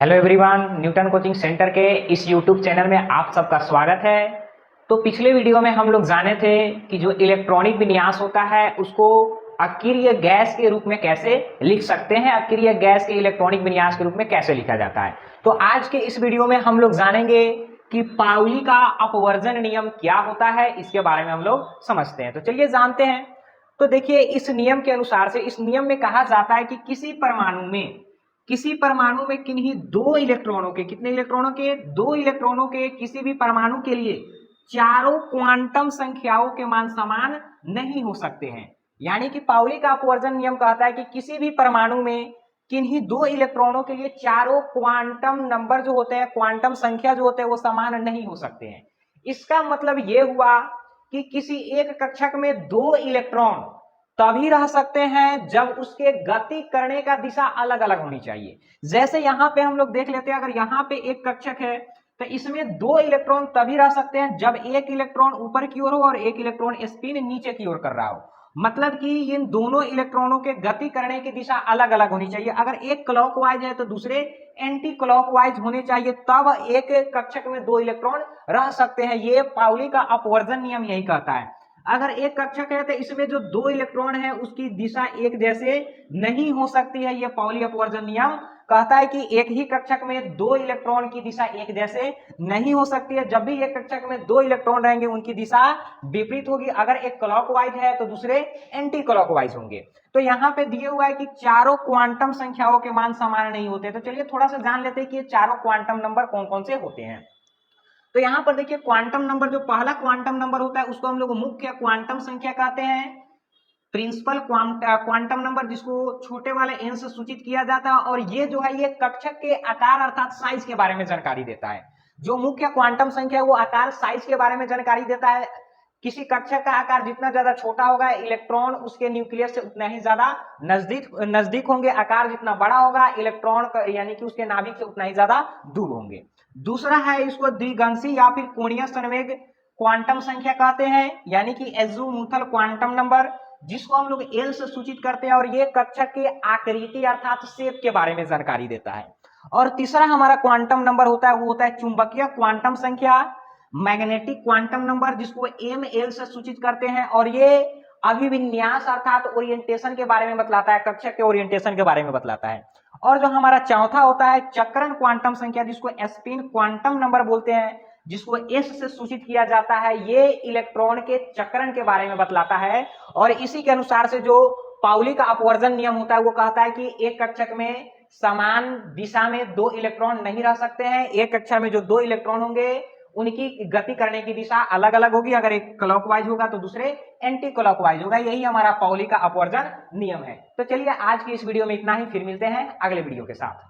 Hello everyone, Newton coaching centre के इस YouTube channel में आप सबका स्वागत है। तो पिछले वीडियो में हम लोग जाने थे कि जो इलेक्ट्रॉनिक विन्यास होता है उसको अक्रिय गैस के रूप में कैसे लिख सकते हैं, अक्रिय गैस के इलेक्ट्रॉनिक विन्यास के रूप में कैसे लिखा जाता है। तो आज के इस वीडियो में हम लोग जानेंगे कि पाउली का अपवर्जन नियम क्या होता है, इसके बारे में हम लोग समझते हैं। तो चलिए जानते हैं। तो देखिए, इस नियम के अनुसार से इस नियम में कहा जाता है कि किसी परमाणु में किन्हीं दो इलेक्ट्रॉनों के, कितने इलेक्ट्रॉनों के, दो इलेक्ट्रॉनों के किसी भी परमाणु के लिए चारों क्वांटम संख्याओं के मान समान नहीं हो सकते हैं। यानी कि पाउली का अपवर्जन नियम कहता है कि किसी भी परमाणु में किन्हीं दो इलेक्ट्रॉनों के लिए चारों क्वांटम नंबर जो होते हैं, क्वांटम संख्या जो होते हैं, वो समान नहीं हो सकते हैं। इसका मतलब यह हुआ कि किसी एक कक्षक में दो इलेक्ट्रॉन तभी रह सकते हैं जब उसके गति करने का दिशा अलग अलग होनी चाहिए। जैसे यहां पे हम लोग देख लेते हैं, अगर यहां पे एक कक्षक है तो इसमें दो इलेक्ट्रॉन तभी रह सकते हैं जब एक इलेक्ट्रॉन ऊपर की ओर हो और एक इलेक्ट्रॉन स्पिन नीचे की ओर कर रहा हो। मतलब कि इन दोनों इलेक्ट्रॉनों के गति करने की दिशा अलग अलग होनी चाहिए। अगर एक क्लॉकवाइज है तो दूसरे एंटी क्लॉकवाइज होने चाहिए, तब एक कक्षक में दो इलेक्ट्रॉन रह सकते हैं। ये पाउली का अपवर्जन नियम यही कहता है। अगर एक कक्षक है तो इसमें जो दो इलेक्ट्रॉन है उसकी दिशा एक जैसे नहीं हो सकती है। यह पाउली अपवर्जन नियम कहता है कि एक ही कक्षक में दो इलेक्ट्रॉन की दिशा एक जैसे नहीं हो सकती है। जब भी एक कक्षक में दो इलेक्ट्रॉन रहेंगे उनकी दिशा विपरीत होगी। अगर एक क्लॉकवाइज है तो दूसरे एंटी क्लॉकवाइज होंगे। तो यहाँ पे दिए हुआ है कि चारों क्वांटम संख्याओं के मान समान नहीं होते। तो चलिए थोड़ा सा जान लेते हैं कि ये चारों क्वांटम नंबर कौन कौन से होते हैं। तो यहां पर देखिए, क्वांटम नंबर, जो पहला क्वांटम नंबर होता है उसको हम लोग मुख्य क्वांटम संख्या कहते हैं। प्रिंसिपल क्वांटम नंबर, जिसको छोटे वाले एन से सूचित किया जाता है। और ये जो है, ये कक्षक के आकार अर्थात साइज के बारे में जानकारी देता है। जो मुख्य क्वांटम संख्या है वो आकार, साइज के बारे में जानकारी देता है। किसी कक्षक का आकार जितना ज्यादा छोटा होगा, इलेक्ट्रॉन उसके न्यूक्लियस से उतना ही ज्यादा नजदीक नजदीक होंगे। आकार जितना बड़ा होगा, इलेक्ट्रॉन यानी कि उसके नाभिक से उतना ही ज्यादा दूर होंगे। दूसरा है, इसको द्विगंशी या फिर कोणीय संवेग क्वांटम संख्या कहते हैं, यानी कि एज़ुमुथल क्वांटम नंबर, जिसको हम लोग एल से सूचित करते हैं। और ये कक्षक के आकृति अर्थात शेप के बारे में जानकारी देता है। और तीसरा हमारा क्वांटम नंबर होता है, वो होता है चुंबकीय क्वांटम संख्या, मैग्नेटिक क्वांटम नंबर, जिसको एम एल से सूचित करते हैं। और ये अभिविन्यास अर्थात ओरिएंटेशन के बारे में बतलाता है, कक्षक के ओरिएंटेशन के बारे में बतलाता है। और जो हमारा चौथा होता है चक्रण क्वांटम संख्या, जिसको स्पिन क्वांटम नंबर बोलते हैं, जिसको एस से सूचित किया जाता है। ये इलेक्ट्रॉन के चक्रण के बारे में बतलाता है। और इसी के अनुसार से जो पाउली का अपवर्जन नियम होता है वो कहता है कि एक कक्षक में समान दिशा में दो इलेक्ट्रॉन नहीं रह सकते हैं। एक कक्षा में जो दो इलेक्ट्रॉन होंगे उनकी गति करने की दिशा अलग अलग होगी। अगर एक क्लॉकवाइज होगा तो दूसरे एंटी क्लॉकवाइज होगा। यही हमारा पाउली का अपवर्जन नियम है। तो चलिए आज की इस वीडियो में इतना ही, फिर मिलते हैं अगले वीडियो के साथ।